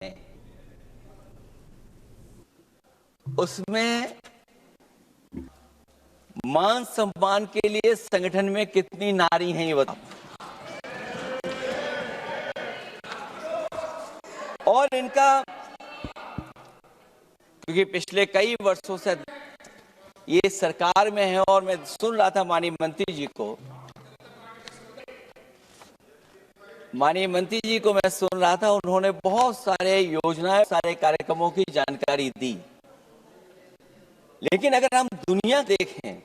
हैं उसमें मान सम्मान के लिए संगठन में कितनी नारी हैं ये बताओ। और इनका क्योंकि पिछले कई वर्षों से ये सरकार में है और मैं सुन रहा था माननीय मंत्री जी को मैं सुन रहा था, उन्होंने बहुत सारे योजनाएं, सारे कार्यक्रमों की जानकारी दी। लेकिन अगर हम दुनिया देखें,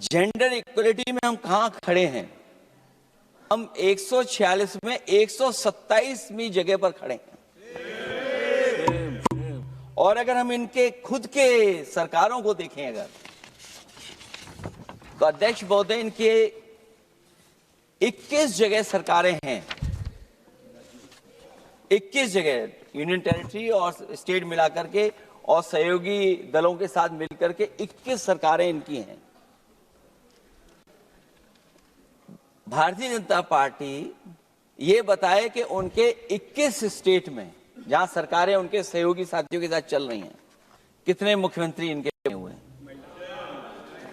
जेंडर इक्वलिटी में हम कहां खड़े हैं? हम 146 में 127वीं जगह पर खड़े हैं। और अगर हम इनके खुद के सरकारों को देखें अगर, तो अध्यक्ष महोदय इनके 21 जगह सरकारें हैं। 21 जगह यूनियन टेरिटरी और स्टेट मिलाकर के और सहयोगी दलों के साथ मिलकर के 21 सरकारें इनकी हैं। भारतीय जनता पार्टी ये बताए कि उनके 21 स्टेट में जहां सरकारें उनके सहयोगी साथियों के साथ चल रही हैं, कितने मुख्यमंत्री इनके बने हुए हैं?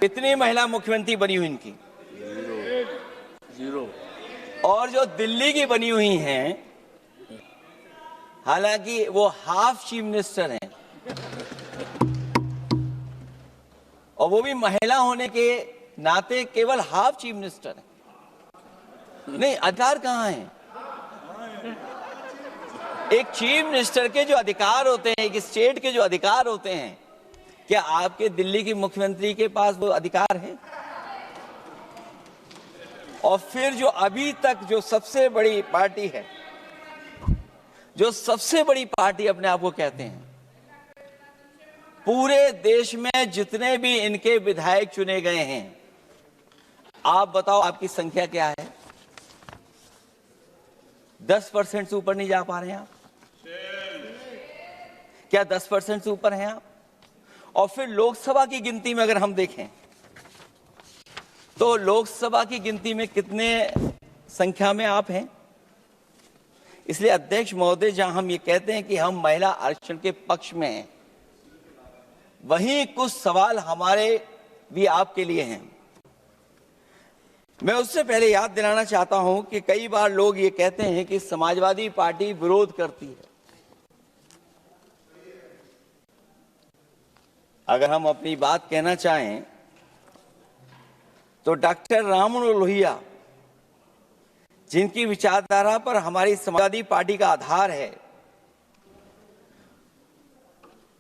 कितनी महिला मुख्यमंत्री बनी हुई इनकी? जीरो। और जो दिल्ली की बनी हुई हैं, हालांकि वो हाफ चीफ मिनिस्टर हैं और वो भी महिला होने के नाते केवल हाफ चीफ मिनिस्टर हैं। नहीं, अधिकार कहां है? एक चीफ मिनिस्टर के जो अधिकार होते हैं, एक स्टेट के जो अधिकार होते हैं, क्या आपके दिल्ली की मुख्यमंत्री के पास वो अधिकार है? और फिर जो अभी तक जो सबसे बड़ी पार्टी है, जो सबसे बड़ी पार्टी अपने आप को कहते हैं, पूरे देश में जितने भी इनके विधायक चुने गए हैं, आप बताओ आपकी संख्या क्या है? 10% से ऊपर नहीं जा पा रहे हैं आप? क्या 10% से ऊपर हैं आप? और फिर लोकसभा की गिनती में अगर हम देखें तो लोकसभा की गिनती में कितने संख्या में आप हैं? इसलिए अध्यक्ष महोदय, जहां हम ये कहते हैं कि हम महिला आरक्षण के पक्ष में हैं, वहीं कुछ सवाल हमारे भी आपके लिए हैं। मैं उससे पहले याद दिलाना चाहता हूं कि कई बार लोग ये कहते हैं कि समाजवादी पार्टी विरोध करती है। अगर हम अपनी बात कहना चाहें तो डॉक्टर राममनोहर लोहिया, जिनकी विचारधारा पर हमारी समाजवादी पार्टी का आधार है,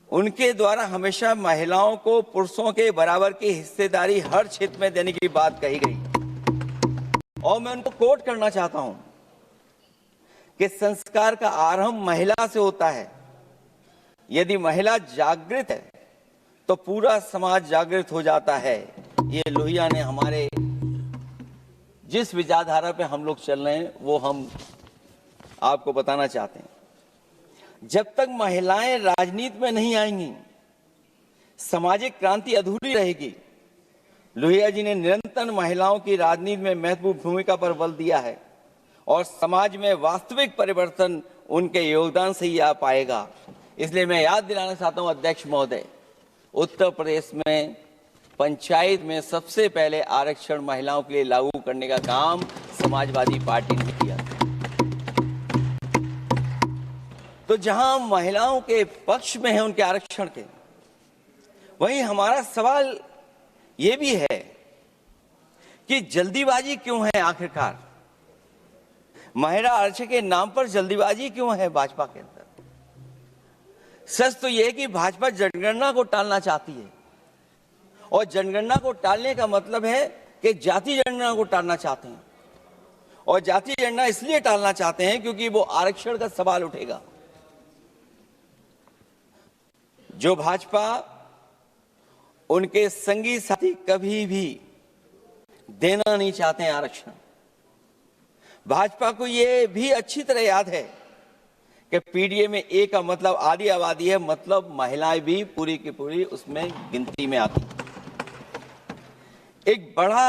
उनके द्वारा हमेशा महिलाओं को पुरुषों के बराबर की हिस्सेदारी हर क्षेत्र में देने की बात कही गई। और मैं उनको कोट करना चाहता हूं कि संस्कार का आरंभ महिला से होता है। यदि महिला जागृत है तो पूरा समाज जागृत हो जाता है। ये लोहिया ने हमारे जिस विचारधारा पे हम लोग चल रहे हैं वो हम आपको बताना चाहते हैं। जब तक महिलाएं राजनीति में नहीं आएंगी, सामाजिक क्रांति अधूरी रहेगी। लोहिया जी ने निरंतर महिलाओं की राजनीति में महत्वपूर्ण भूमिका पर बल दिया है और समाज में वास्तविक परिवर्तन उनके योगदान से ही आ पाएगा। इसलिए मैं याद दिलाना चाहता हूं अध्यक्ष महोदय, उत्तर प्रदेश में पंचायत में सबसे पहले आरक्षण महिलाओं के लिए लागू करने का काम समाजवादी पार्टी ने किया। तो जहां महिलाओं के पक्ष में है उनके आरक्षण के, वहीं हमारा सवाल यह भी है कि जल्दीबाजी क्यों है? आखिरकार महिला आरक्षण के नाम पर जल्दीबाजी क्यों है भाजपा के अंदर? सच तो यह है कि भाजपा जनगणना को टालना चाहती है और जनगणना को टालने का मतलब है कि जाति जनगणना को टालना चाहते हैं। और जाति जनगणना इसलिए टालना चाहते हैं क्योंकि वो आरक्षण का सवाल उठेगा। जो भाजपा उनके संगी साथी कभी भी देना नहीं चाहते हैं आरक्षण। भाजपा को यह भी अच्छी तरह याद है कि पीडीए में ए का मतलब आधी आबादी है, मतलब महिलाएं भी पूरी की पूरी उसमें गिनती में आती। एक बड़ा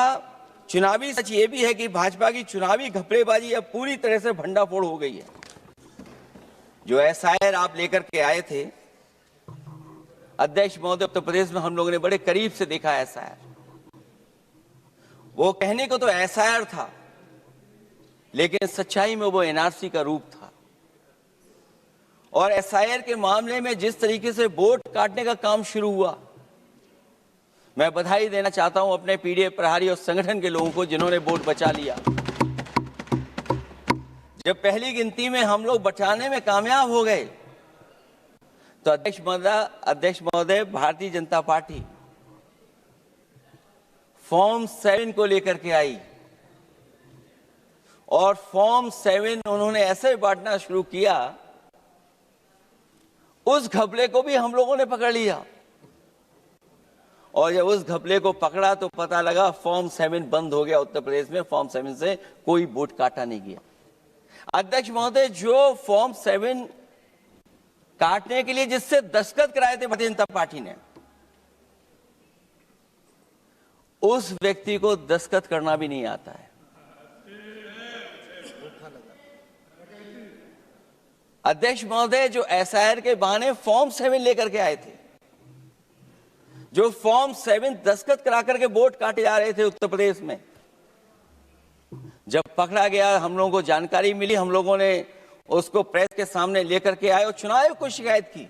चुनावी सच ये भी है कि भाजपा की चुनावी घपलेबाजी अब पूरी तरह से भंडाफोड़ हो गई है। जो एसआईआर आप लेकर के आए थे अध्यक्ष महोदय, उत्तर प्रदेश में हम लोगों ने बड़े करीब से देखा एसआईआर। वो कहने को तो एसआईआर था, लेकिन सच्चाई में वो एनआरसी का रूप था। और एसआईआर के मामले में जिस तरीके से वोट काटने का काम शुरू हुआ, मैं बधाई देना चाहता हूं अपने पीडीएफ प्रहारी और संगठन के लोगों को जिन्होंने वोट बचा लिया। जब पहली गिनती में हम लोग बचाने में कामयाब हो गए तो अध्यक्ष महोदय भारतीय जनता पार्टी फॉर्म 7 को लेकर के आई और फॉर्म 7 उन्होंने ऐसे बांटना शुरू किया, उस घपले को भी हम लोगों ने पकड़ लिया। और जब उस घपले को पकड़ा तो पता लगा फॉर्म 7 बंद हो गया उत्तर प्रदेश में। फॉर्म 7 से कोई वोट काटा नहीं गया। अध्यक्ष महोदय, जो फॉर्म 7 काटने के लिए जिससे दस्तखत कराए थे भारतीय जनता पार्टी ने, उस व्यक्ति को दस्तखत करना भी नहीं आता है। अध्यक्ष महोदय, जो एसआईआर के बहाने फॉर्म 7 लेकर के आए थे, जो फॉर्म 7 दस्तखत करा करके वोट काटे जा रहे थे उत्तर प्रदेश में, जब पकड़ा गया, हम लोगों को जानकारी मिली, हम लोगों ने उसको प्रेस के सामने लेकर के आए और चुनाव आयोग को शिकायत की।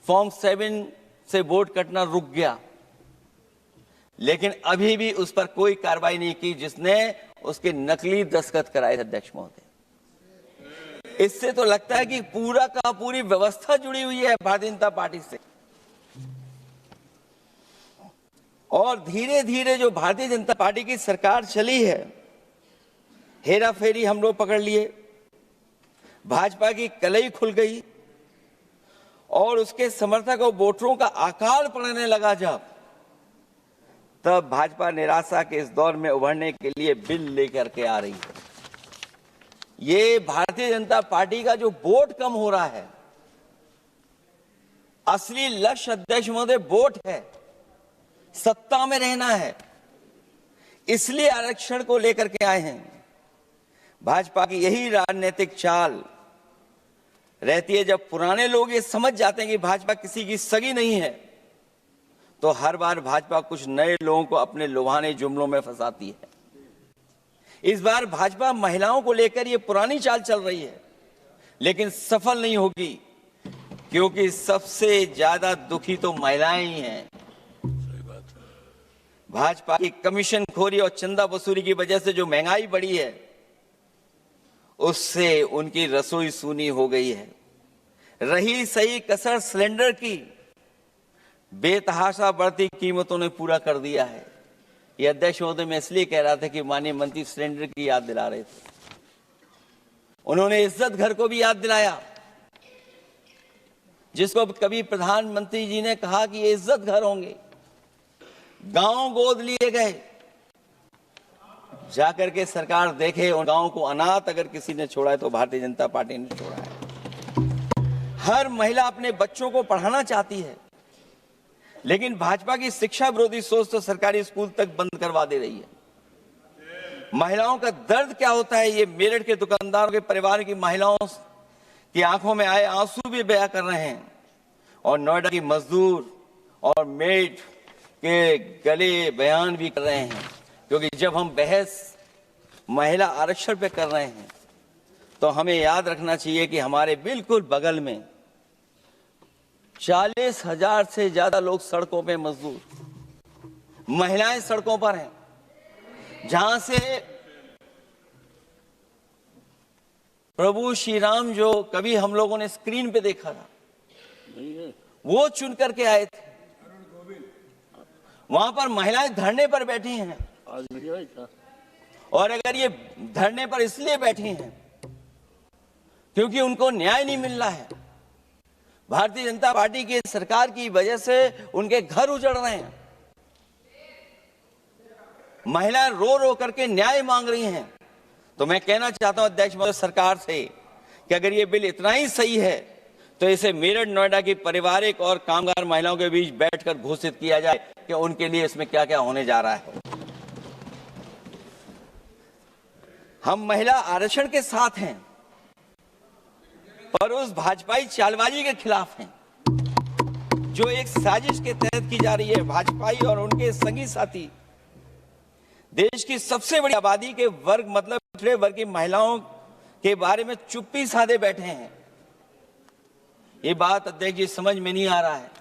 फॉर्म 7 से वोट कटना रुक गया, लेकिन अभी भी उस पर कोई कार्रवाई नहीं की जिसने उसके नकली दस्तखत कराए थे। अध्यक्ष महोदय, इससे तो लगता है कि पूरा का पूरी व्यवस्था जुड़ी हुई है भारतीय जनता पार्टी से। और धीरे धीरे जो भारतीय जनता पार्टी की सरकार चली है, हेरा फेरी हम लोग पकड़ लिए, भाजपा की कलई खुल गई और उसके समर्थक और वोटरों का आकाल पड़ने लगा। तब भाजपा निराशा के इस दौर में उभरने के लिए बिल लेकर के आ रही है। ये भारतीय जनता पार्टी का जो वोट कम हो रहा है, असली लक्ष्य अध्यक्ष महोदय वोट है, सत्ता में रहना है, इसलिए आरक्षण को लेकर के आए हैं। भाजपा की यही राजनीतिक चाल रहती है। जब पुराने लोग ये समझ जाते हैं कि भाजपा किसी की सगी नहीं है, तो हर बार भाजपा कुछ नए लोगों को अपने लुभाने जुमलों में फंसाती है। इस बार भाजपा महिलाओं को लेकर ये पुरानी चाल चल रही है, लेकिन सफल नहीं होगी, क्योंकि सबसे ज्यादा दुखी तो महिलाएं ही हैं। भाजपा की कमीशन खोरी और चंदा वसूली की वजह से जो महंगाई बढ़ी है, उससे उनकी रसोई सूनी हो गई है। रही सही कसर सिलेंडर की, बेतहाशा बढ़ती कीमतों ने पूरा कर दिया है। ये अध्यक्ष महोदय, मैं इसलिए कह रहा था कि माननीय मंत्री सिलेंडर की याद दिला रहे थे। उन्होंने इज्जत घर को भी याद दिलाया, जिसको कभी प्रधानमंत्री जी ने कहा कि ये इज्जत घर होंगे। गांव गोद लिए गए, जाकर के सरकार देखे उन गांव को अनाथ अगर किसी ने छोड़ा है तो भारतीय जनता पार्टी ने छोड़ा है। हर महिला अपने बच्चों को पढ़ाना चाहती है, लेकिन भाजपा की शिक्षा विरोधी सोच तो सरकारी स्कूल तक बंद करवा दे रही है। महिलाओं का दर्द क्या होता है, ये मेरठ के दुकानदारों के परिवार की महिलाओं की आंखों में आए आंसू भी बयां कर रहे हैं, और नोएडा की मजदूर और मेड के गले बयान भी कर रहे हैं। क्योंकि जब हम बहस महिला आरक्षण पे कर रहे हैं, तो हमें याद रखना चाहिए कि हमारे बिल्कुल बगल में 40,000 से ज्यादा लोग सड़कों पे मजदूर, महिलाएं सड़कों पर हैं, जहां से प्रभु श्री राम जो कभी हम लोगों ने स्क्रीन पे देखा था, वो चुन करके आए थे। वहां पर महिलाएं धरने पर बैठी हैं, और अगर ये धरने पर इसलिए बैठी हैं क्योंकि उनको न्याय नहीं मिल रहा है। भारतीय जनता पार्टी की सरकार की वजह से उनके घर उजड़ रहे हैं। महिलाएं रो रो करके न्याय मांग रही हैं। तो मैं कहना चाहता हूं अध्यक्ष महोदय सरकार से कि अगर ये बिल इतना ही सही है तो इसे मेरठ नोएडा की पारिवारिक और कामगार महिलाओं के बीच बैठकर घोषित किया जाए कि उनके लिए इसमें क्या क्या होने जा रहा है। हम महिला आरक्षण के साथ हैं, और उस भाजपाई चालबाजी के खिलाफ हैं जो एक साजिश के तहत की जा रही है। भाजपाई और उनके संगी साथी देश की सबसे बड़ी आबादी के वर्ग मतलब पिछड़े वर्ग की महिलाओं के बारे में चुप्पी साधे बैठे हैं। ये बात अध्यक्ष जी समझ में नहीं आ रहा है,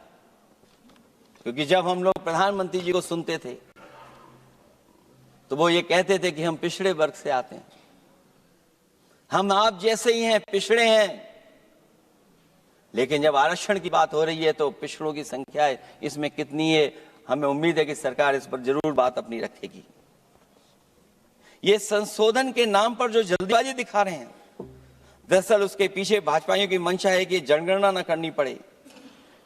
क्योंकि जब हम लोग प्रधानमंत्री जी को सुनते थे तो वो ये कहते थे कि हम पिछड़े वर्ग से आते हैं, हम आप जैसे ही हैं, पिछड़े हैं। लेकिन जब आरक्षण की बात हो रही है तो पिछड़ों की संख्या इसमें कितनी है, हमें उम्मीद है कि सरकार इस पर जरूर बात अपनी रखेगी। ये संशोधन के नाम पर जो जल्दबाजी दिखा रहे हैं, दरअसल उसके पीछे भाजपाइयों की मंशा है कि जनगणना न करनी पड़े,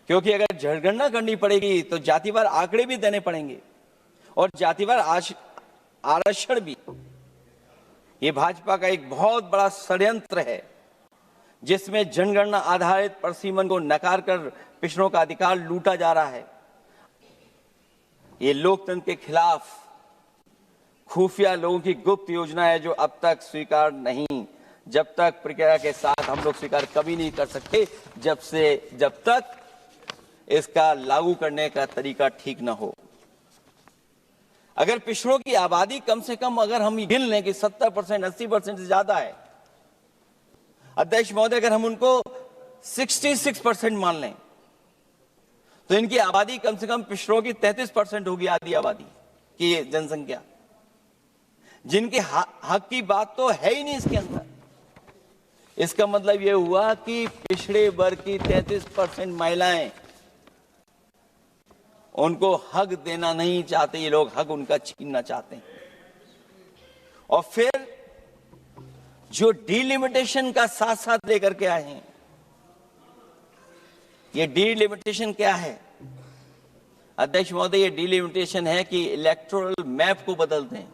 क्योंकि अगर जनगणना करनी पड़ेगी तो जातिवार आंकड़े भी देने पड़ेंगे और जातिवार आरक्षण भी। ये भाजपा का एक बहुत बड़ा षड्यंत्र है जिसमें जनगणना आधारित प्रसीमन को नकार कर पिछड़ों का अधिकार लूटा जा रहा है। ये लोकतंत्र के खिलाफ खुफिया लोगों की गुप्त योजना है जो अब तक स्वीकार नहीं, जब तक प्रक्रिया के साथ हम लोग स्वीकार कभी नहीं कर सकते जब तक इसका लागू करने का तरीका ठीक ना हो। अगर पिछड़ों की आबादी कम से कम अगर हम गिन लें कि 70%, 80% से ज्यादा है, अध्यक्ष महोदय, अगर हम उनको 66% मान लें तो इनकी आबादी कम से कम पिछड़ों की 33% होगी, आधी आबादी की जनसंख्या, जिनके हक की बात तो है ही नहीं इसके अंदर। इसका मतलब यह हुआ कि पिछड़े वर्ग की 33% महिलाएं, उनको हक देना नहीं चाहते ये लोग, हक उनका छीनना चाहते हैं। और फिर जो डिलिमिटेशन का साथ साथ लेकर के आए हैं, ये डिलिमिटेशन क्या है अध्यक्ष महोदय? ये डिलिमिटेशन है कि इलेक्टोरल मैप को बदल दें।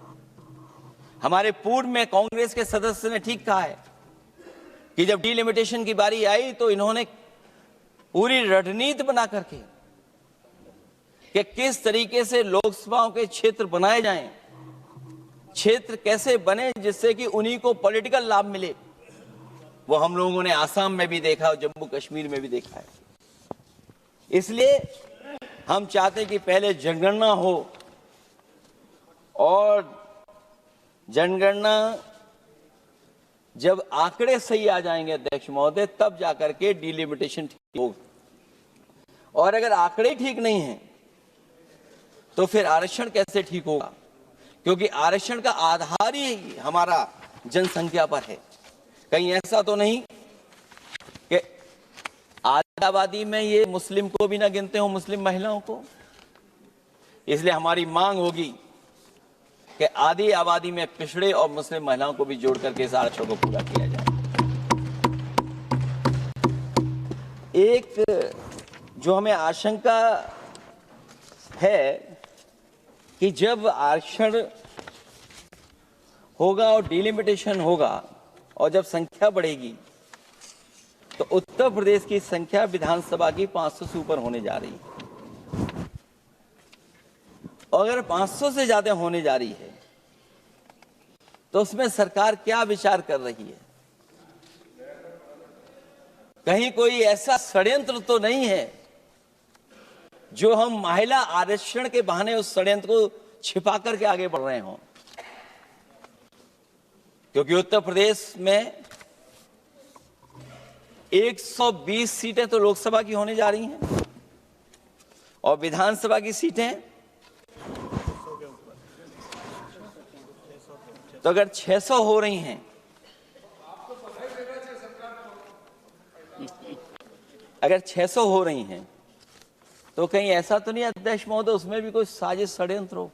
हमारे पूर्व में कांग्रेस के सदस्य ने ठीक कहा है कि जब डिलिमिटेशन की बारी आई तो इन्होंने पूरी रणनीति बना करके कि किस तरीके से लोकसभाओं के क्षेत्र बनाए जाएं, क्षेत्र कैसे बने जिससे कि उन्हीं को पॉलिटिकल लाभ मिले, वो हम लोगों ने आसाम में भी देखा और जम्मू कश्मीर में भी देखा है। इसलिए हम चाहते हैं कि पहले जनगणना हो और जनगणना जब आंकड़े सही आ जाएंगे अध्यक्ष महोदय, तब जाकर के डिलिमिटेशन ठीक होगा। और अगर आंकड़े ठीक नहीं हैं तो फिर आरक्षण कैसे ठीक होगा? क्योंकि आरक्षण का आधार ही हमारा जनसंख्या पर है। कहीं ऐसा तो नहीं कि आधी आबादी में ये मुस्लिम को भी ना गिनते हो, मुस्लिम महिलाओं को। इसलिए हमारी मांग होगी कि आधी आबादी में पिछड़े और मुस्लिम महिलाओं को भी जोड़ करके इस आरक्षण को पूरा किया जाए। एक जो हमें आशंका है कि जब आरक्षण होगा और डिलिमिटेशन होगा और जब संख्या बढ़ेगी तो उत्तर प्रदेश की संख्या विधानसभा की 500 से ऊपर होने जा रही है। और अगर 500 से ज्यादा होने जा रही है तो उसमें सरकार क्या विचार कर रही है? कहीं कोई ऐसा षड्यंत्र तो नहीं है जो हम महिला आरक्षण के बहाने उस षड्यंत्र को छिपा करके आगे बढ़ रहे हों? क्योंकि उत्तर प्रदेश में 120 सीटें तो लोकसभा की होने जा रही हैं और विधानसभा की सीटें तो अगर 600 हो रही हैं, अगर 600 हो रही हैं तो कहीं ऐसा तो नहीं अध्यक्ष महोदय उसमें भी कोई साजिश षड्यंत्र हो?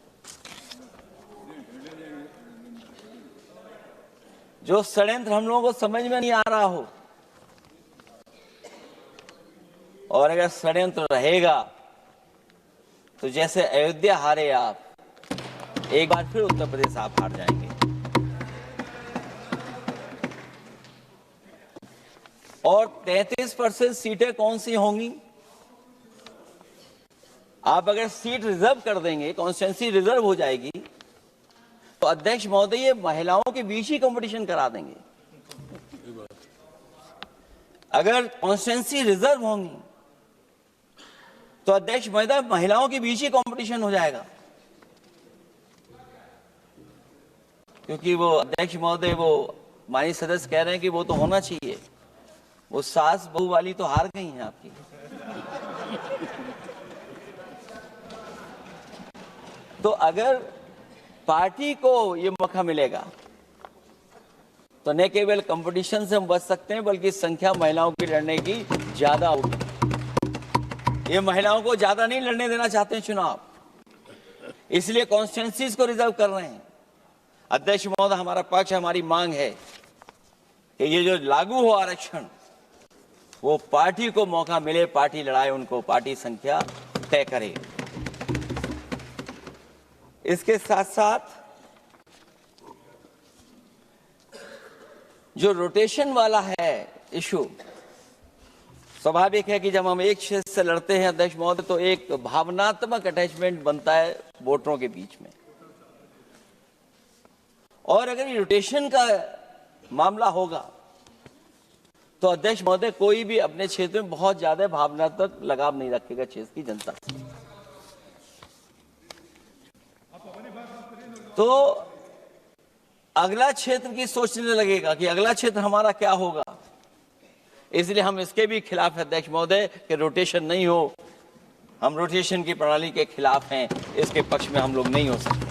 जो षड्यंत्र हम लोगों को समझ में नहीं आ रहा हो। और अगर षड्यंत्र रहेगा तो जैसे अयोध्या हारे आप, एक बार फिर उत्तर प्रदेश आप हार जाएंगे। और 33% सीटें कौन सी होंगी? आप अगर सीट रिजर्व कर देंगे, कॉन्स्टिट्यूंसी रिजर्व हो जाएगी, तो अध्यक्ष महोदय ये महिलाओं के बीच ही कंपटीशन करा देंगे। अगर कॉन्स्टिट्यूंसी रिजर्व होंगी तो अध्यक्ष महोदय महिलाओं के बीच ही कंपटीशन हो जाएगा, क्योंकि वो अध्यक्ष महोदय वो माननीय सदस्य कह रहे हैं कि वो तो होना चाहिए, वो सास बहू वाली तो हार गई हैं आपकी। तो अगर पार्टी को ये मौका मिलेगा तो न केवल कंपटीशन से हम बच सकते हैं बल्कि संख्या महिलाओं की लड़ने की ज्यादा होगी। ये महिलाओं को ज्यादा नहीं लड़ने देना चाहते हैं चुनाव, इसलिए कॉन्स्टिट्यूंसीज को रिजर्व कर रहे हैं। अध्यक्ष महोदय, हमारा पक्ष, हमारी मांग है कि ये जो लागू हो आरक्षण वो पार्टी को मौका मिले, पार्टी लड़ाए उनको, पार्टी संख्या तय करे। इसके साथ साथ जो रोटेशन वाला है इशू, स्वाभाविक है कि जब हम एक क्षेत्र से लड़ते हैं अध्यक्ष महोदय तो एक भावनात्मक अटैचमेंट बनता है वोटरों के बीच में, और अगर ये रोटेशन का मामला होगा तो अध्यक्ष महोदय कोई भी अपने क्षेत्र में बहुत ज्यादा भावनात्मक लगाव नहीं रखेगा क्षेत्र की जनता से। तो अगला क्षेत्र की सोचने लगेगा कि अगला क्षेत्र हमारा क्या होगा, इसलिए हम इसके भी खिलाफ है अध्यक्ष महोदय कि रोटेशन नहीं हो। हम रोटेशन की प्रणाली के खिलाफ हैं, इसके पक्ष में हम लोग नहीं हो सकते।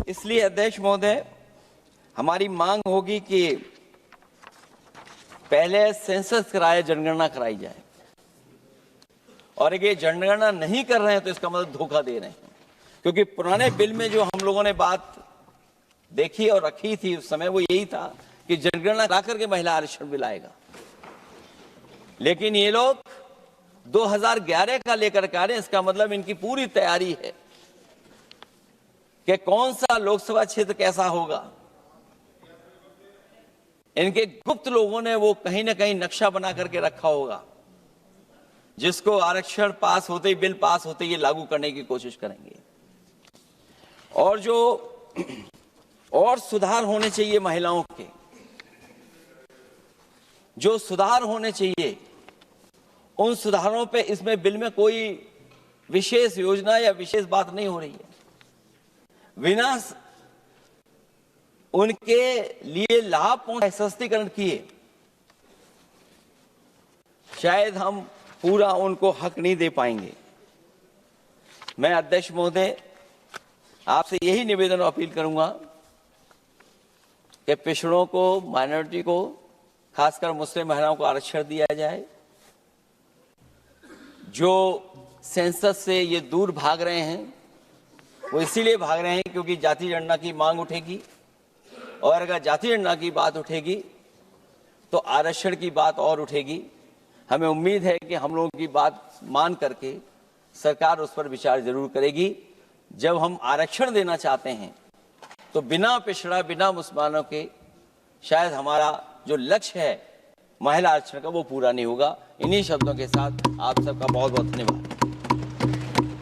इसलिए अध्यक्ष महोदय हमारी मांग होगी कि पहले सेंसस कराए, जनगणना कराई जाए, और अगर ये जनगणना नहीं कर रहे हैं तो इसका मतलब धोखा दे रहे हैं, क्योंकि पुराने बिल में जो हम लोगों ने बात देखी और रखी थी उस समय वो यही था कि जनगणना करा करके महिला आरक्षण बिल आएगा, लेकिन ये लोग 2011 का लेकर के आ रहे हैं। इसका मतलब इनकी पूरी तैयारी है कि कौन सा लोकसभा क्षेत्र कैसा होगा। इनके गुप्त लोगों ने वो कहीं ना कहीं नक्शा बना करके रखा होगा, जिसको आरक्षण पास होते ही, बिल पास होते ही लागू करने की कोशिश करेंगे। और जो और सुधार होने चाहिए महिलाओं के, जो सुधार होने चाहिए उन सुधारों पे इसमें बिल में कोई विशेष योजना या विशेष बात नहीं हो रही है। बिना उनके लिए लाभ पहुंचाए, सशक्तिकरण किए, शायद हम पूरा उनको हक नहीं दे पाएंगे। मैं अध्यक्ष महोदय आपसे यही निवेदन और अपील करूंगा कि पिछड़ों को, माइनॉरिटी को, खासकर मुस्लिम महिलाओं को आरक्षण दिया जाए। जो सेंसस से ये दूर भाग रहे हैं वो इसीलिए भाग रहे हैं क्योंकि जाति जनगणना की मांग उठेगी, और अगर जाति जनगणना की बात उठेगी तो आरक्षण की बात और उठेगी। हमें उम्मीद है कि हम लोगों की बात मान करके सरकार उस पर विचार जरूर करेगी। जब हम आरक्षण देना चाहते हैं तो बिना पिछड़ा, बिना मुसलमानों के शायद हमारा जो लक्ष्य है महिला आरक्षण का वो पूरा नहीं होगा। इन्हीं शब्दों के साथ आप सबका बहुत बहुत धन्यवाद।